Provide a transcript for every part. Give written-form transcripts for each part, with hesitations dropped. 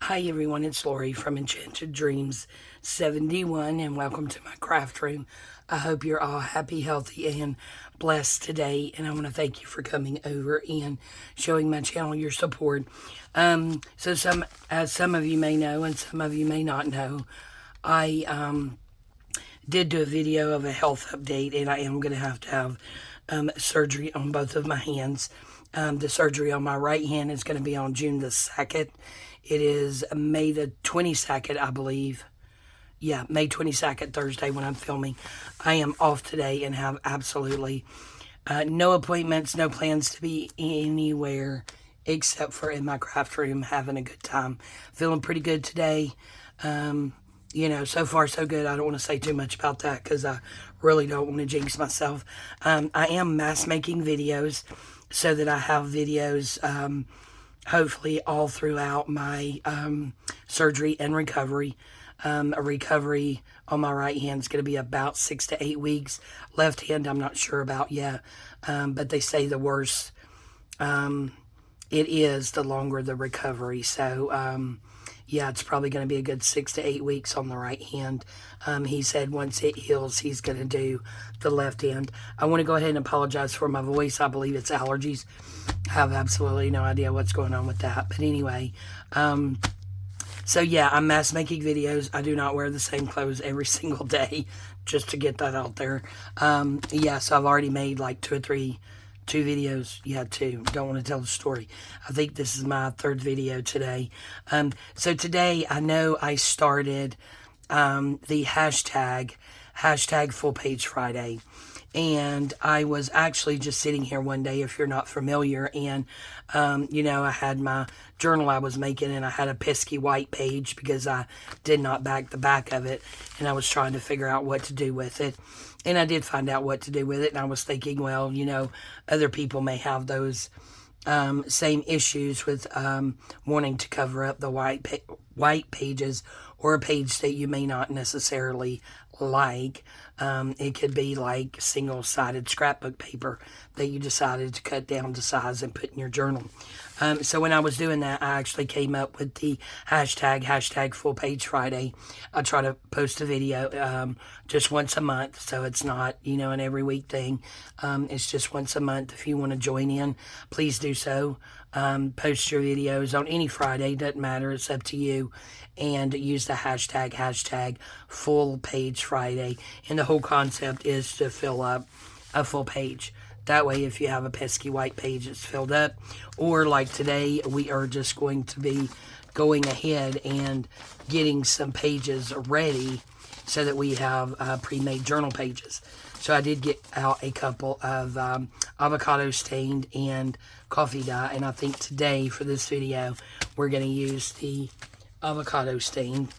Hi everyone, it's Lorie from Enchanted Dreams 71 and welcome to my craft room. I hope you're all happy, healthy, and blessed today, and I want to thank you for coming over and showing my channel your support. As some of you may know and some of you may not know, I did do a video of a health update, and I am going to have surgery on both of my hands. The surgery on my right hand is going to be on June the 2nd. It is May the 22nd, I believe. Yeah, May 22nd, Thursday, when I'm filming. I am off today and have absolutely no appointments, no plans to be anywhere except for in my craft room, having a good time. Feeling pretty good today. You know, so far so good. I don't want to say too much about that because I really don't want to jinx myself. I am mass making videos so that I have videos hopefully all throughout my surgery and recovery. A recovery on my right hand is going to be about 6 to 8 weeks. Left hand, I'm not sure about yet, but they say the worse it is, the longer the recovery. So, yeah, it's probably going to be a good 6 to 8 weeks on the right hand. He said once it heals, he's going to do the left hand. I want to go ahead and apologize for my voice. I believe it's allergies. I have absolutely no idea what's going on with that. But anyway, so yeah, I'm mass making videos. I do not wear the same clothes every single day, just to get that out there. Yeah, so I've already made like two videos. Yeah, two. Don't want to tell the story. I think this is my third video today. So today, I know I started the hashtag Full Page Friday. And I was actually just sitting here one day, if you're not familiar, and, you know, I had my journal I was making, and I had a pesky white page because I did not back the back of it, and I was trying to figure out what to do with it. And I did find out what to do with it, and I was thinking, well, you know, other people may have those same issues with wanting to cover up the white pages or a page that you may not necessarily like. It could be like single-sided scrapbook paper that you decided to cut down to size and put in your journal. So when I was doing that, I actually came up with the hashtag Full Page Friday. I try to post a video just once a month, so it's not, you know, an every week thing. It's just once a month. If you want to join in, please do so. Post your videos on any Friday, doesn't matter, it's up to you, and use the hashtag Full Page Friday. And the whole concept is to fill up a full page. That way, if you have a pesky white page, it's filled up. Or like today, we are just going to be going ahead and getting some pages ready so that we have pre-made journal pages. So I did get out a couple of avocado stained and coffee dye, and I think today for this video we're going to use the avocado stained.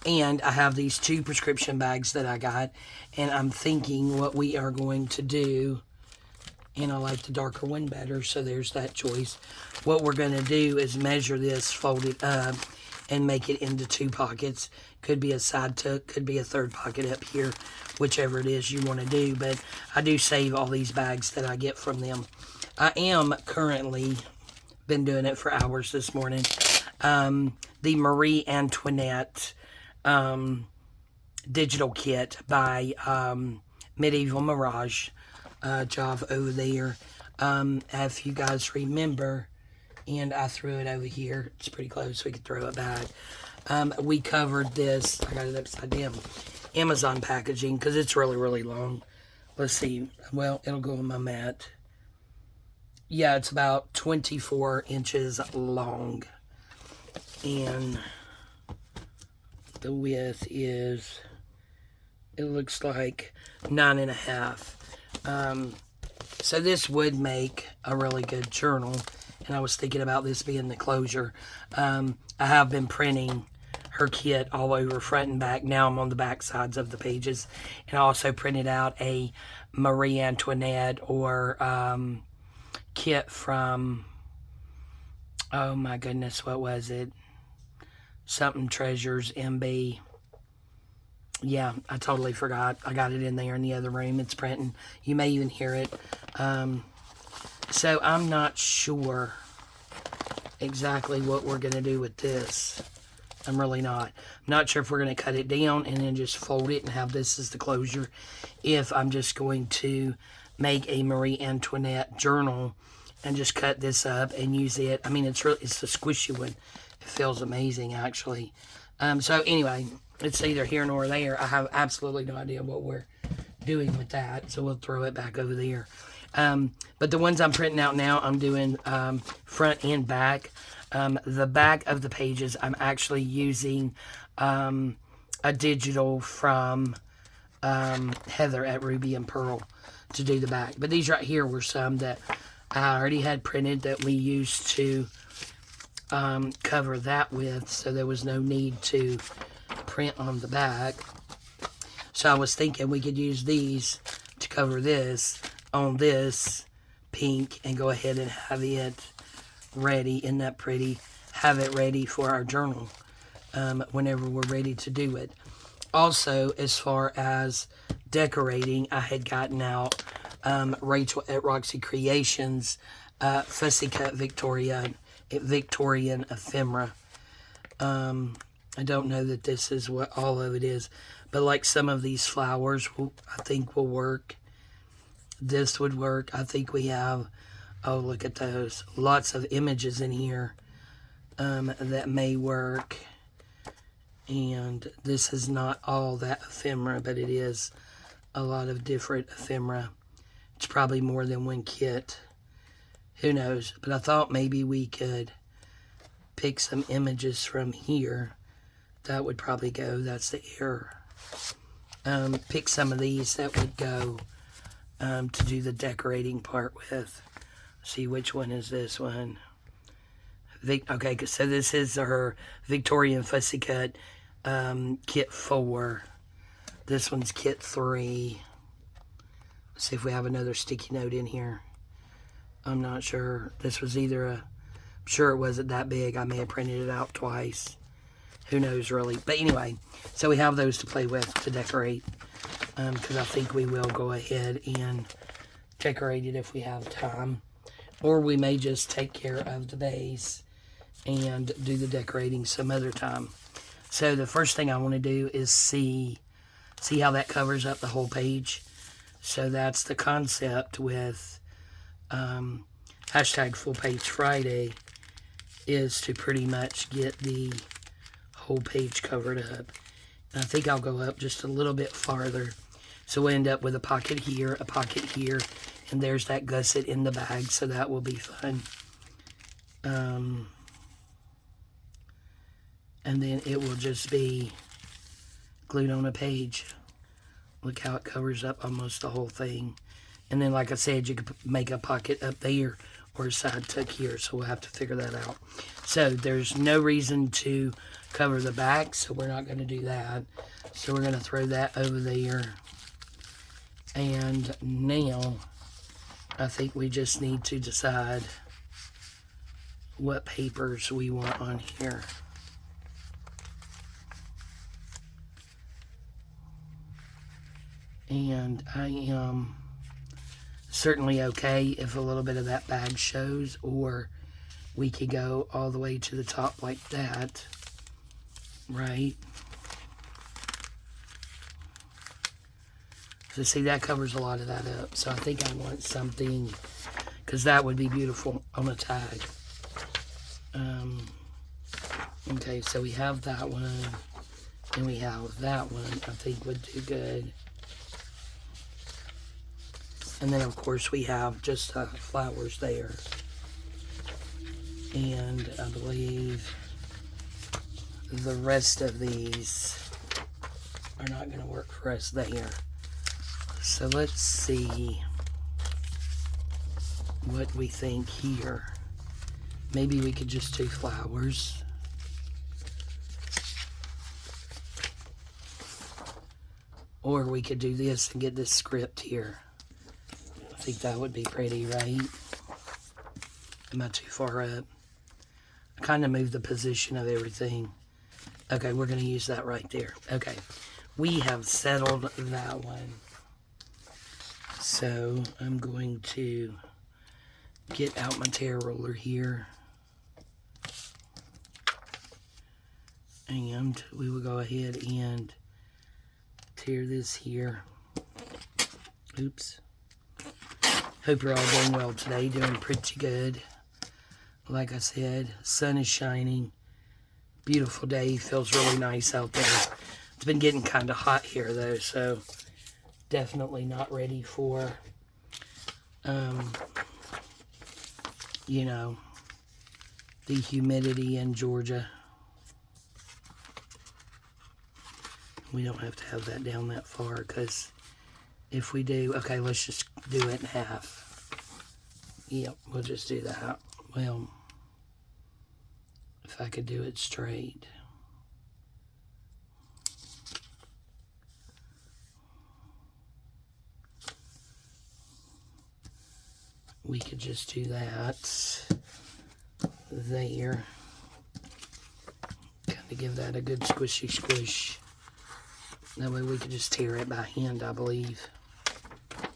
And I have these two prescription bags that I got, and I'm thinking what we are going to do, and I like the darker one better, so there's that choice. What we're going to do is measure this, fold it up, and make it into two pockets. Could be a side tuck, could be a third pocket up here, whichever it is you want to do. But I do save all these bags that I get from them. I am currently, been doing it for hours this morning, the Marie Antoinette digital kit by Medieval Mirage job over there. If you guys remember, and I threw it over here, it's pretty close, we could throw it back. We covered this, I got it upside down, Amazon packaging, because it's really, really long. Let's see, well, it'll go on my mat. Yeah, it's about 24 inches long, and the width is, it looks like 9.5. So this would make a really good journal, and I was thinking about this being the closure. I have been printing her kit all over front and back. Now I'm on the back sides of the pages, and I also printed out a Marie Antoinette or kit from, oh my goodness, what was it? Something Treasures MB. Yeah, I totally forgot. I got it in there in the other room. It's printing. You may even hear it. So I'm not sure exactly what we're going to do with this. I'm really not. I'm not sure if we're going to cut it down and then just fold it and have this as the closure. If I'm just going to make a Marie Antoinette journal and just cut this up and use it. I mean, it's a squishy one. It feels amazing, actually. So anyway, it's either here nor there. I have absolutely no idea what we're doing with that, so we'll throw it back over there. But the ones I'm printing out now, I'm doing front and back. The back of the pages, I'm actually using a digital from Heather at Ruby and Pearl to do the back. But these right here were some that I already had printed that we used to cover that with, so there was no need to print on the back. So I was thinking we could use these to cover this on this pink and go ahead and have it ready. Isn't that pretty? Have it ready for our journal whenever we're ready to do it. Also, as far as decorating, I had gotten out Rachel at Roxy Creations Fussy Cut Victorian ephemera. I don't know that this is what all of it is, but like some of these flowers I think will work. This would work. I think we have, oh, look at those. Lots of images in here that may work. And this is not all that ephemera, but it is a lot of different ephemera. It's probably more than one kit. Who knows? But I thought maybe we could pick some images from here. That would probably go. That's the error. Pick some of these that would go to do the decorating part with. See, which one is this one? Okay, so this is her Victorian Fussy Cut kit 4. This one's kit 3. Let's see if we have another sticky note in here. I'm not sure. This was either I'm sure it wasn't that big. I may have printed it out twice. Who knows, really. But anyway, so we have those to play with to decorate. Because I think we will go ahead and decorate it if we have time. Or we may just take care of the base and do the decorating some other time. So the first thing I want to do is see how that covers up the whole page. So that's the concept with hashtag Full Page Friday, is to pretty much get the whole page covered up. And I think I'll go up just a little bit farther. So we end up with a pocket here, and there's that gusset in the bag, so that will be fun. And then it will just be glued on a page. Look how it covers up almost the whole thing. And then, like I said, you could make a pocket up there or a side tuck here, so we'll have to figure that out. So there's no reason to cover the back, so we're not going to do that. So we're going to throw that over there. And now, I think we just need to decide what papers we want on here. And I am certainly okay if a little bit of that bag shows, or we could go all the way to the top like that, right? So see, that covers a lot of that up. So I think I want something, because that would be beautiful on a tag. Okay, so we have that one, and we have that one, I think would do good. And then, of course, we have just flowers there. And I believe the rest of these are not going to work for us there. So let's see what we think here. Maybe we could just do flowers. Or we could do this and get this script here. I think that would be pretty, right? Am I too far up? I kind of moved the position of everything. Okay, we're going to use that right there. Okay, we have settled that one. So I'm going to get out my tear roller here. And we will go ahead and tear this here. Oops. Hope you're all doing well today, doing pretty good. Like I said, sun is shining. Beautiful day, feels really nice out there. It's been getting kind of hot here though, so definitely not ready for, you know, the humidity in Georgia. We don't have to have that down that far, because if we do, okay, let's just do it in half. Yep, we'll just do that. Well, if I could do it straight. We could just do that there. Kind of give that a good squishy squish. That way we could just tear it by hand, I believe. Go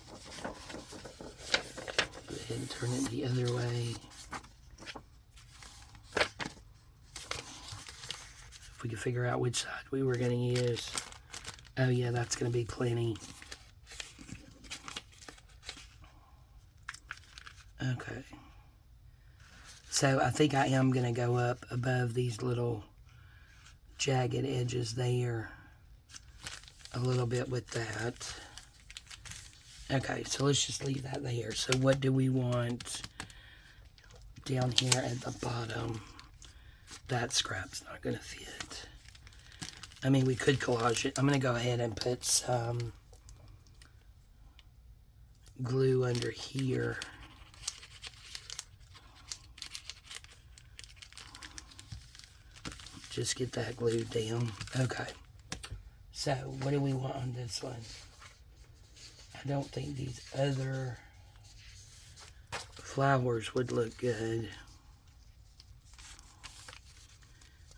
ahead and turn it the other way. If we could figure out which side we were going to use. Oh yeah, that's going to be plenty. Okay. So I think I am going to go up above these little jagged edges there a little bit with that. Okay, so let's just leave that there. So what do we want down here at the bottom? That scrap's not going to fit. I mean, we could collage it. I'm going to go ahead and put some glue under here. Just get that glued down. Okay. So, what do we want on this one? I don't think these other flowers would look good.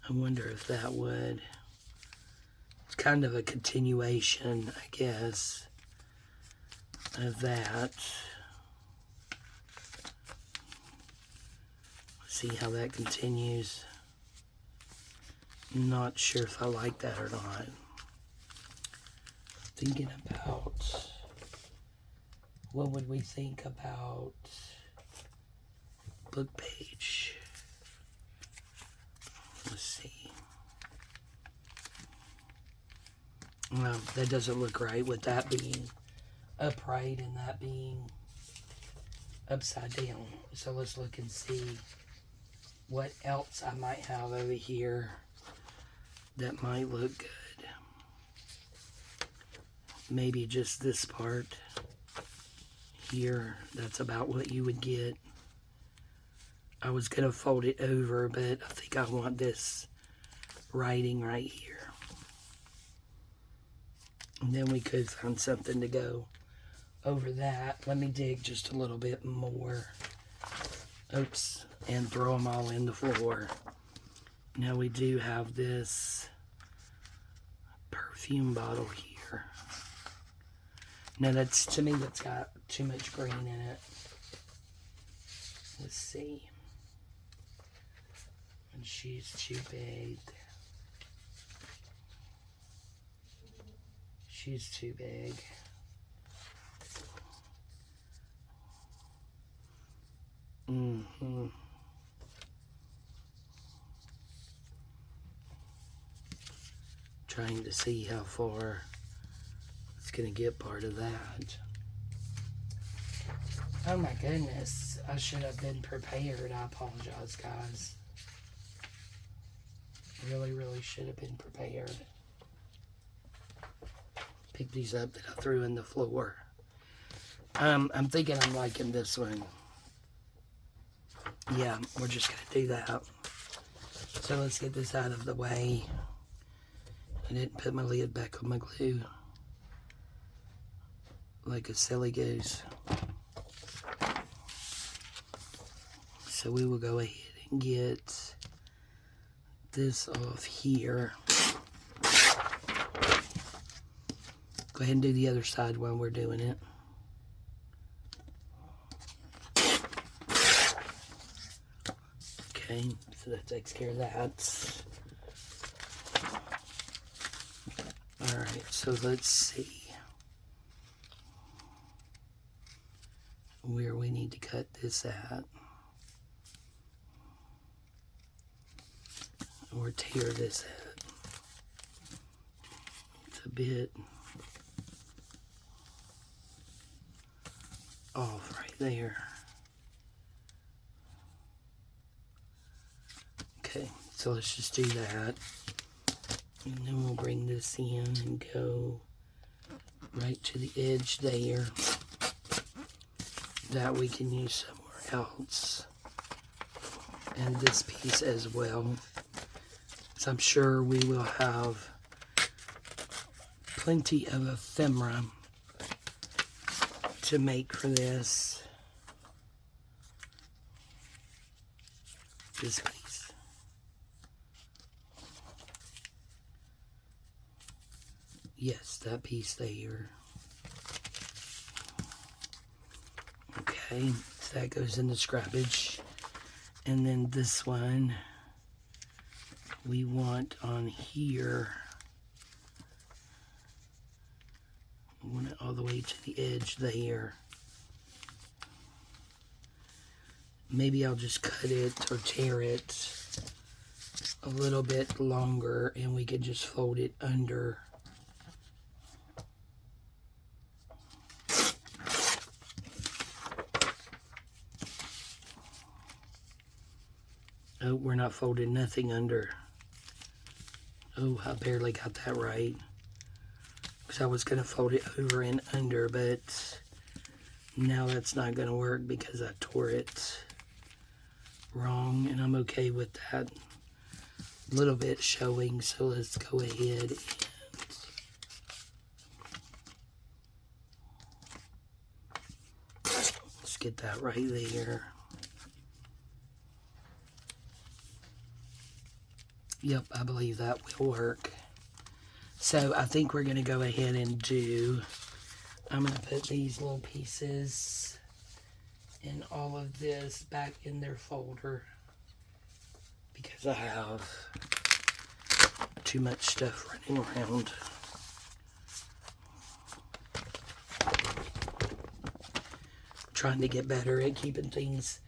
I wonder if that would. It's kind of a continuation, I guess, of that. Let's see how that continues. Not sure if I like that or not. Thinking about, what would we think about book page? Let's see. Well, that doesn't look right with that being upright and that being upside down. So let's look and see what else I might have over here that might look good. Maybe just this part here. That's about what you would get. I was going to fold it over, but I think I want this writing right here. And then we could find something to go over that. Let me dig just a little bit more. Oops. And throw them all in the floor. Now we do have this perfume bottle here. Now that's, to me, that's got too much green in it. Let's see. And she's too big. She's too big. Trying to see how far it's going to get part of that. Oh my goodness. I should have been prepared. I apologize, guys. Really, really should have been prepared. Pick these up that I threw in the floor. I'm thinking I'm liking this one. Yeah, we're just going to do that. So let's get this out of the way. I didn't put my lid back on my glue like a silly goose. So we will go ahead and get this off here. Go ahead and do the other side while we're doing it. Okay, so that takes care of that. Alright, so let's see where we need to cut this at. Or tear this at. It's a bit off right there. Okay, so let's just do that. And then we'll bring this in and go right to the edge there. That we can use somewhere else. And this piece as well. So I'm sure we will have plenty of ephemera to make for this. This piece. Yes, that piece there. Okay, so that goes in the scrappage. And then this one we want on here. We want it all the way to the edge there. Maybe I'll just cut it or tear it a little bit longer and we can just fold it under. Oh, we're not folding nothing under. Oh, I barely got that right. Because I was going to fold it over and under, but now that's not going to work because I tore it wrong. And I'm okay with that little bit showing. So let's go ahead and let's get that right there. Yep, I believe that will work. So I think we're going to go ahead and do, I'm going to put these little pieces and all of this back in their folder because I have too much stuff running around. Trying to get better at keeping things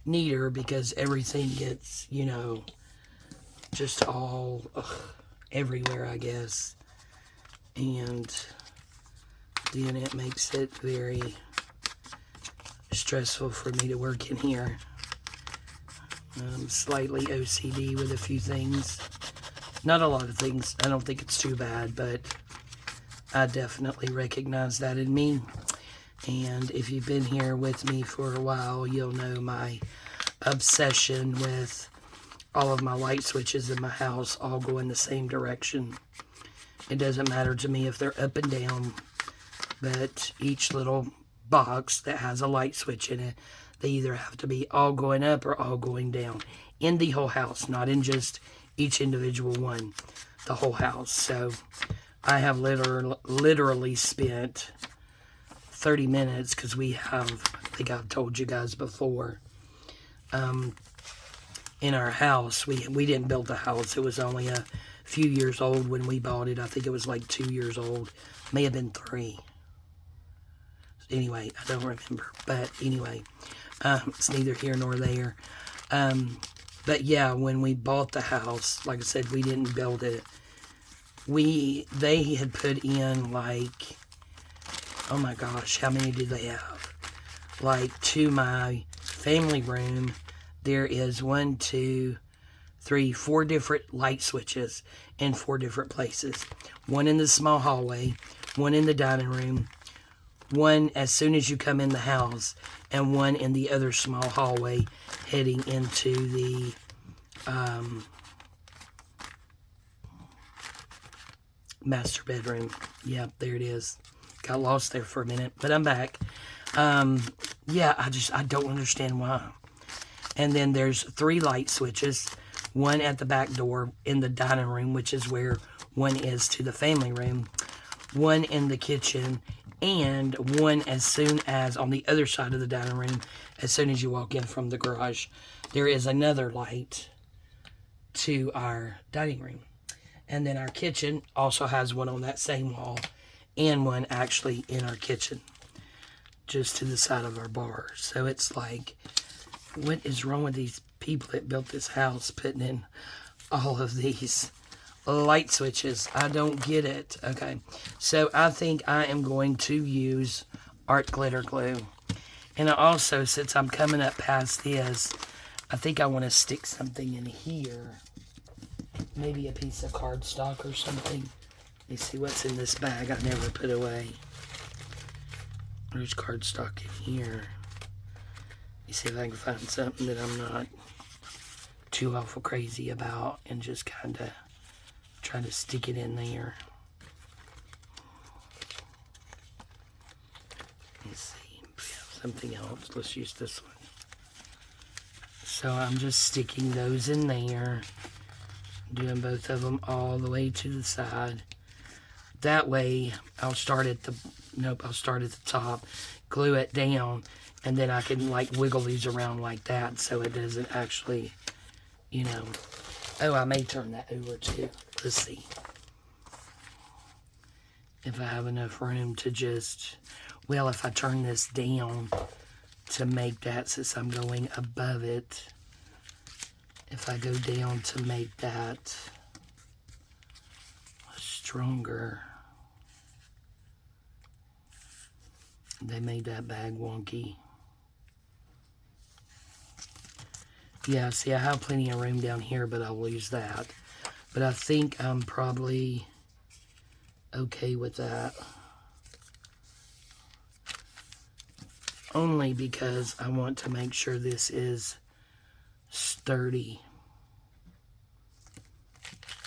neater because everything gets, you know, just all everywhere, I guess. And then it makes it very stressful for me to work in here. I'm slightly OCD with a few things. Not a lot of things. I don't think it's too bad, but I definitely recognize that in me. And if you've been here with me for a while, you'll know my obsession with all of my light switches in my house all go in the same direction. It doesn't matter to me if they're up and down, but each little box that has a light switch in it, they either have to be all going up or all going down in the whole house, not in just each individual one, the whole house. So I have literally spent 30 minutes because we have, I think I've told you guys before, in our house, we didn't build the house. It was only a few years old when we bought it. I think it was like 2 years old. May have been 3. Anyway, I don't remember. But anyway, it's neither here nor there. But yeah, when we bought the house, like I said, we didn't build it. They had put in like, oh my gosh, how many do they have? Like to my family room, there is 1, 2, 3, 4 different light switches in 4 different places. One in the small hallway, one in the dining room, one as soon as you come in the house, and one in the other small hallway heading into the master bedroom. Yep, there it is. Got lost there for a minute, but I'm back. Yeah, I don't understand why. And then there's 3 light switches, one at the back door in the dining room, which is where one is to the family room, one in the kitchen, and one as soon as on the other side of the dining room, as soon as you walk in from the garage, there is another light to our dining room. And then our kitchen also has one on that same wall, and one actually in our kitchen, just to the side of our bar. So it's like, what is wrong with these people that built this house putting in all of these light switches? I don't get it. Okay, so I think I am going to use art glitter glue. And also, since I'm coming up past this, I think I want to stick something in here. Maybe a piece of cardstock or something. Let me see what's in this bag I never put away. There's cardstock in here. Let me see if I can find something that I'm not too awful crazy about, and just kind of try to stick it in there. Let's see. We have something else. Let's use this one. So I'm just sticking those in there. Doing both of them all the way to the side. That way, I'll start at the top, glue it down, and then I can like wiggle these around like that so it doesn't actually, you know. Oh, I may turn that over too. Let's see. If I have enough room to just, well, if I turn this down to make that, since I'm going above it, if I go down to make that stronger. They made that bag wonky. Yeah, see, I have plenty of room down here, but I'll lose that. But I think I'm probably okay with that. Only because I want to make sure this is sturdy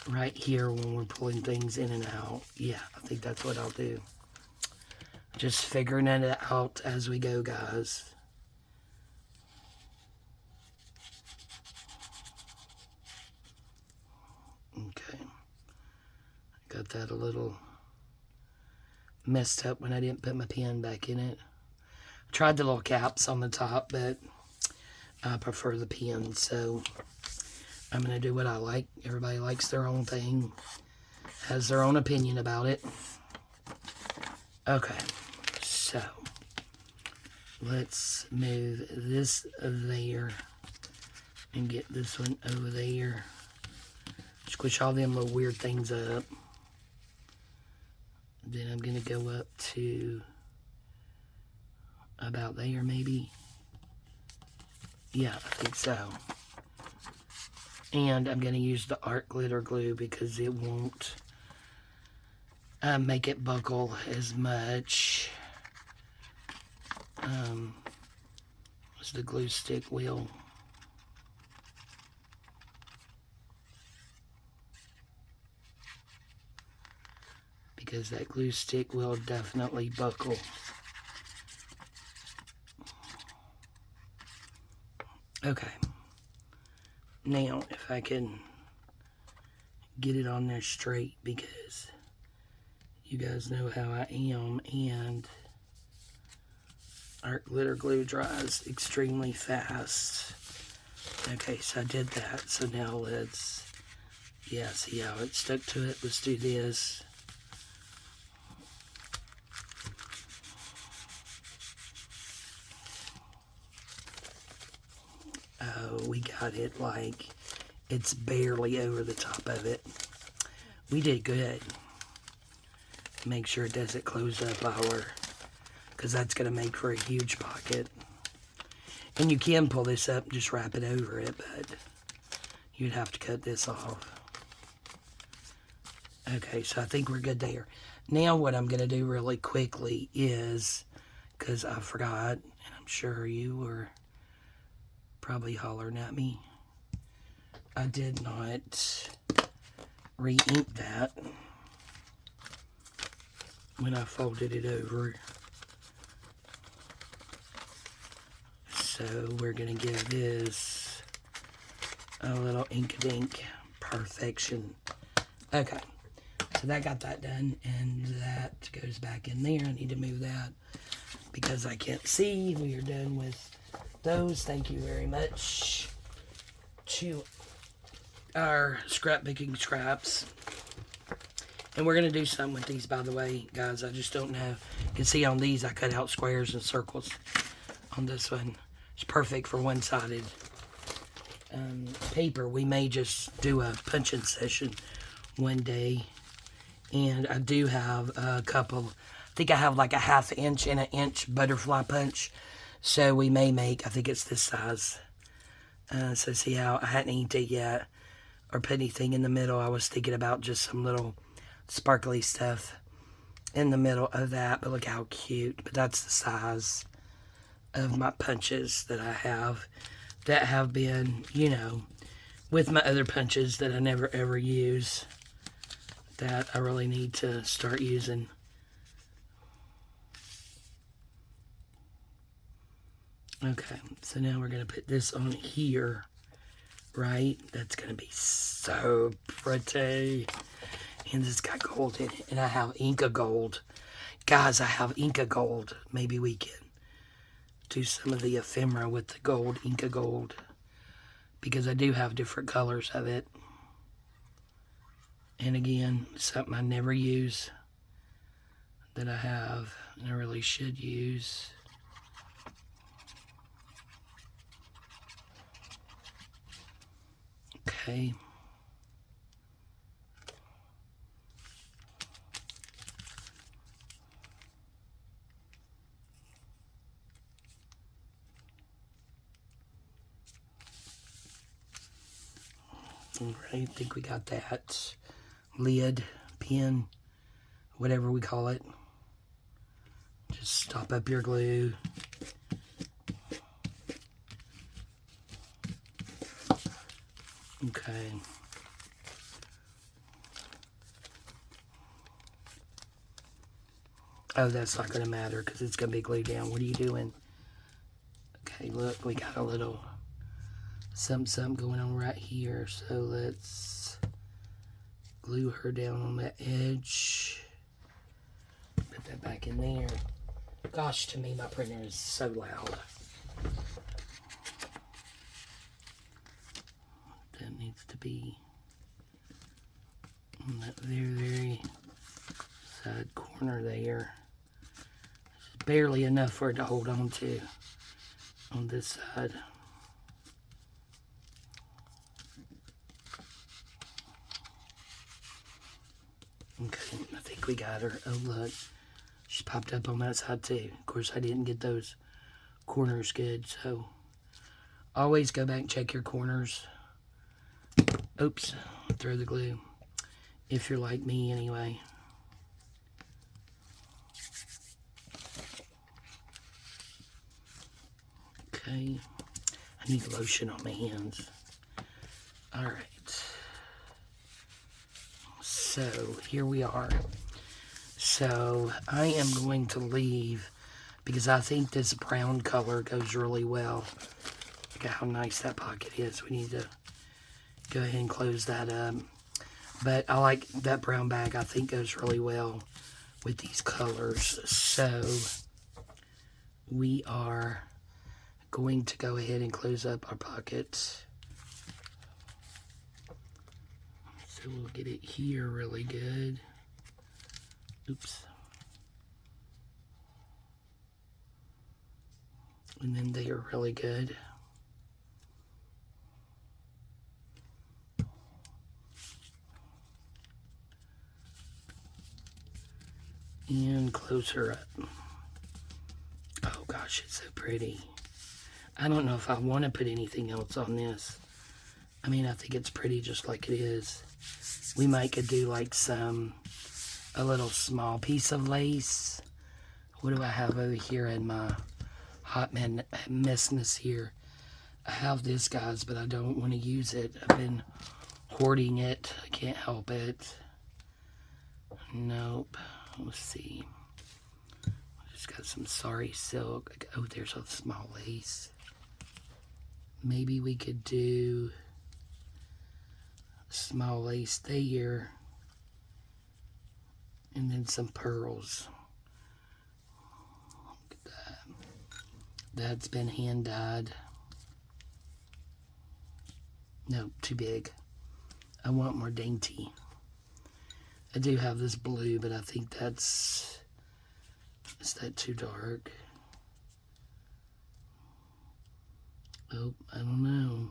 right here when we're pulling things in and out. Yeah, I think that's what I'll do. Just figuring it out as we go, guys. Okay. Got that a little messed up when I didn't put my pen back in it. I tried the little caps on the top, but I prefer the pen, so I'm going to do what I like. Everybody likes their own thing, has their own opinion about it. Okay, so let's move this there and get this one over there. Squish all them little weird things up. Then I'm going to go up to about there, maybe. Yeah, I think so. And I'm going to use the art glitter glue because it won't make it buckle as much as the glue stick will. Because that glue stick will definitely buckle. Okay. Now, if I can get it on there straight, because you guys know how I am, and art glitter glue dries extremely fast. Okay, so I did that. So now let's, yeah, see how it stuck to it. Let's do this. Oh, we got it like it's barely over the top of it. We did good. Make sure it doesn't close up our, because that's going to make for a huge pocket. And you can pull this up and just wrap it over it, but you'd have to cut this off. Okay, so I think we're good there. Now what I'm going to do really quickly is, because I forgot, and I'm sure you were probably hollering at me, I did not re-ink that when I folded it over. So we're going to give this a little ink-a-dink perfection. Okay, so that got that done, and that goes back in there. I need to move that because I can't see. We are done with those. Thank you very much to our scrapbooking scraps. And we're going to do something with these, by the way, guys. I just don't know. You can see on these, I cut out squares and circles. On this one, it's perfect for one-sided paper. We may just do a punching session one day. And I do have a couple. I think I have like a 1/2 inch and 1 inch butterfly punch. So we may make, I think it's this size. So see how I hadn't inked it yet or put anything in the middle. I was thinking about just some little sparkly stuff in the middle of that, but look how cute. But that's the size of my punches that I have that have been, you know, with my other punches that I never ever use, that I really need to start using. Okay, so now we're going to put this on here, right? That's going to be so pretty. And it's got gold in it. And I have Inca gold. Guys, I have Inca gold. Maybe we can do some of the ephemera with the gold, Inca gold. Because I do have different colors of it. And again, something I never use that I have and I really should use. Okay. All right, I think we got that lid, pin, whatever we call it. Just stop up your glue. Okay. Oh, that's not going to matter because it's going to be glued down. What are you doing? Okay, look, we got a little something going on right here. So let's glue her down on that edge. Put that back in there. Gosh, to me, my printer is so loud. That needs to be on that very side corner there. Just barely enough for it to hold on to on this side. Okay, I think we got her. Oh, look. She popped up on that side, too. Of course, I didn't get those corners good, so always go back and check your corners. Oops, throw the glue. If you're like me, anyway. Okay. I need lotion on my hands. All right. So here we are. So I am going to leave because I think this brown color goes really well. Look at how nice that pocket is. We need to go ahead and close that up. But I like that brown bag. I think goes really well with these colors. So we are going to go ahead and close up our pockets. So we'll get it here really good. Oops. And then they are really good. And close her up. Oh gosh, it's so pretty. I don't know if I want to put anything else on this. I mean, I think it's pretty just like it is. We might could do like a little small piece of lace. What do I have over here in my hot messness here? I have this, guys, but I don't want to use it. I've been hoarding it. I can't help it. Nope. Let's see. Just got some sorry silk. Oh, there's a small lace. Maybe we could do small lace there, and then some pearls. Look at that. That's been hand dyed. No, too big. I want more dainty. I do have this blue, but I think is that too dark? Oh, I don't know.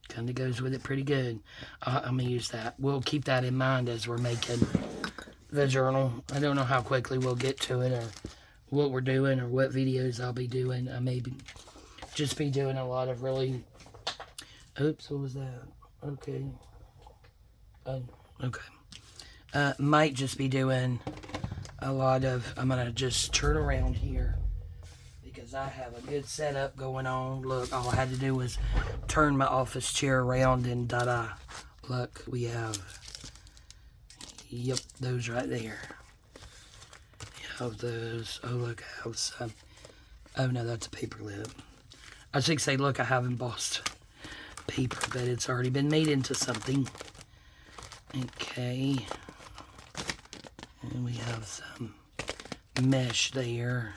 Kind of goes with it pretty good. I'm going to use that. We'll keep that in mind as we're making the journal. I don't know how quickly we'll get to it, or what we're doing, or what videos I'll be doing. I may just be doing a lot of really... Oops, what was that? Okay. Oh, okay. Might just be doing a lot of... I'm going to just turn around here, because I have a good setup going on. Look, all I had to do was turn my office chair around, and da-da. Look, we have... Yep, those right there. You have those. Oh, look, I have some... Oh, no, that's a paper lip. I should say, look, I have embossed paper, but it's already been made into something. Okay. And we have some mesh there.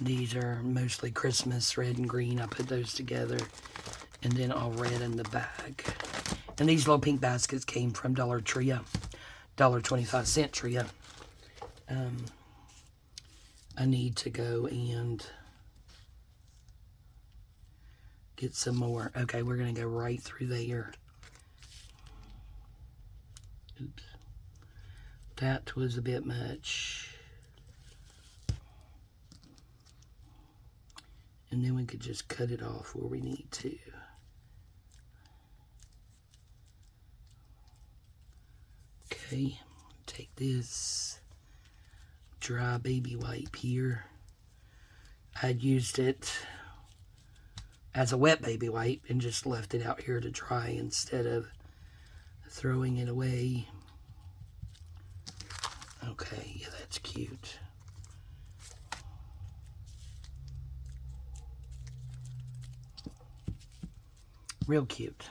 These are mostly Christmas, red and green. I put those together. And then all red in the bag. And these little pink baskets came from Dollar Tree. $1.25 Tree. I need to go and get some more. Okay, we're going to go right through there. Oops. That was a bit much. And then we could just cut it off where we need to. Okay, take this dry baby wipe here. I'd used it as a wet baby wipe and just left it out here to dry instead of throwing it away. Okay, yeah, that's cute. Real cute.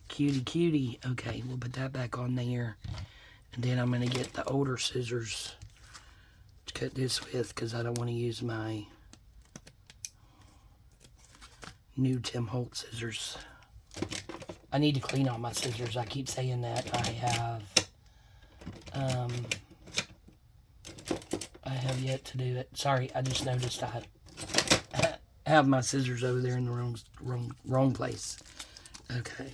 Cutie, cutie. Okay, we'll put that back on there. And then I'm going to get the older scissors to cut this with, because I don't want to use my new Tim Holtz scissors. I need to clean all my scissors. I keep saying that. I have yet to do it. Sorry, I just noticed I have my scissors over there in the wrong place. Okay.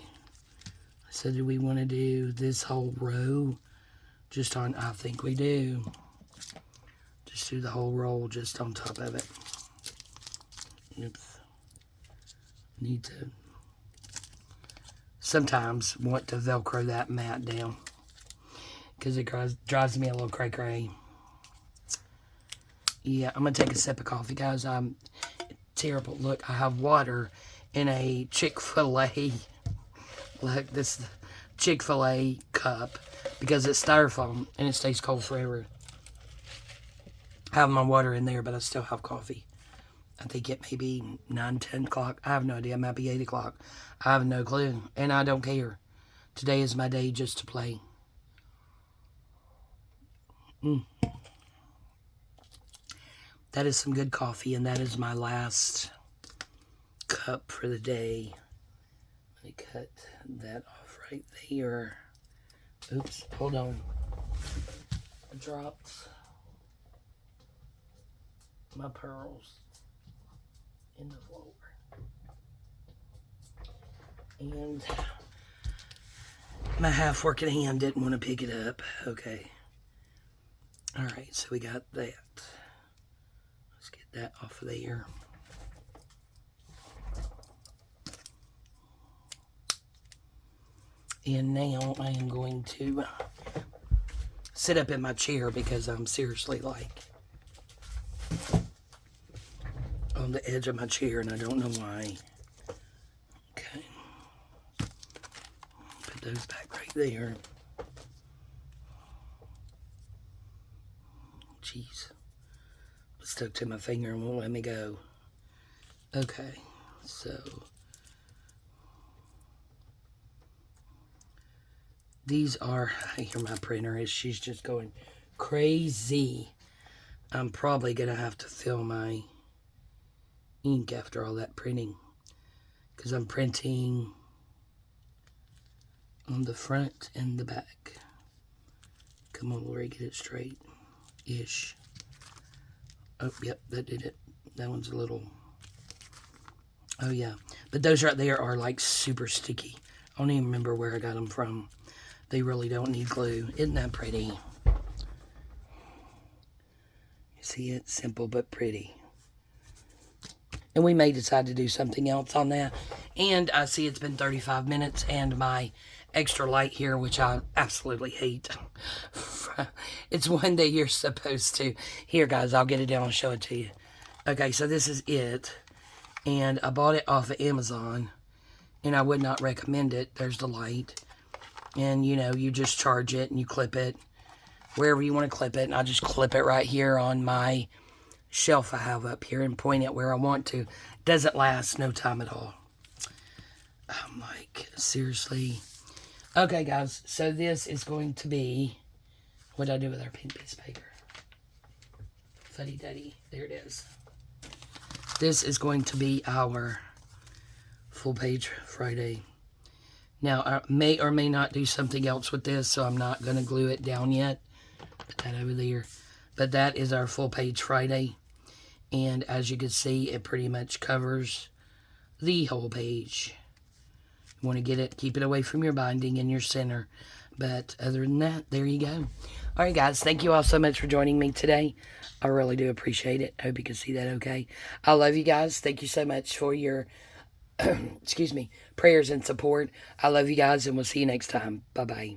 So do we want to do this whole row just on? I think we do. Just do the whole roll just on top of it. Oops. Need to sometimes want to Velcro that mat down, because it drives me a little cray-cray. Yeah, I'm going to take a sip of coffee, guys. I'm terrible. Look, I have water in a Chick-fil-A, like this Chick-fil-A cup, because it's styrofoam and it stays cold forever. I have my water in there, but I still have coffee. I think it may be 9, 10 o'clock. I have no idea. It might be 8 o'clock. I have no clue, and I don't care. Today is my day just to play. That is some good coffee, and that is my last cup for the day. Let me cut that off right there. Oops, hold on. I dropped my pearls in the floor. And my half-working hand didn't want to pick it up. Okay. Alright, so we got that. Let's get that off of there. And now I am going to sit up in my chair, because I'm seriously like on the edge of my chair, and I don't know why. Okay. Put those back right there. Jeez. It's stuck to my finger and won't let me go. Okay, so these are, I hear my printer is, she's just going crazy. I'm probably going to have to fill my ink after all that printing, because I'm printing on the front and the back. Come on, Lorie, get it straight. Ish. Oh, yep, that did it. That one's a little... Oh, yeah. But those right there are, like, super sticky. I don't even remember where I got them from. They really don't need glue. Isn't that pretty? You see it? Simple but pretty. And we may decide to do something else on that. And I see it's been 35 minutes, and my extra light here, which I absolutely hate. It's one that you're supposed to... Here, guys, I'll get it down and show it to you. Okay, so this is it. And I bought it off of Amazon. And I would not recommend it. There's the light. And, you know, you just charge it and you clip it wherever you want to clip it. And I just clip it right here on my shelf I have up here and point it where I want to. Doesn't last no time at all. I'm like, seriously. Okay, guys. So this is going to be... What did I do with our pink piece of paper? Fuddy-duddy. There it is. This is going to be our full page Friday. Now, I may or may not do something else with this, so I'm not going to glue it down yet. Put that over there. But that is our full page Friday. And as you can see, it pretty much covers the whole page. You want to get it, keep it away from your binding in your center. But other than that, there you go. All right, guys, thank you all so much for joining me today. I really do appreciate it. I hope you can see that okay. I love you guys. Thank you so much for your, excuse me, prayers and support. I love you guys, and we'll see you next time. Bye-bye.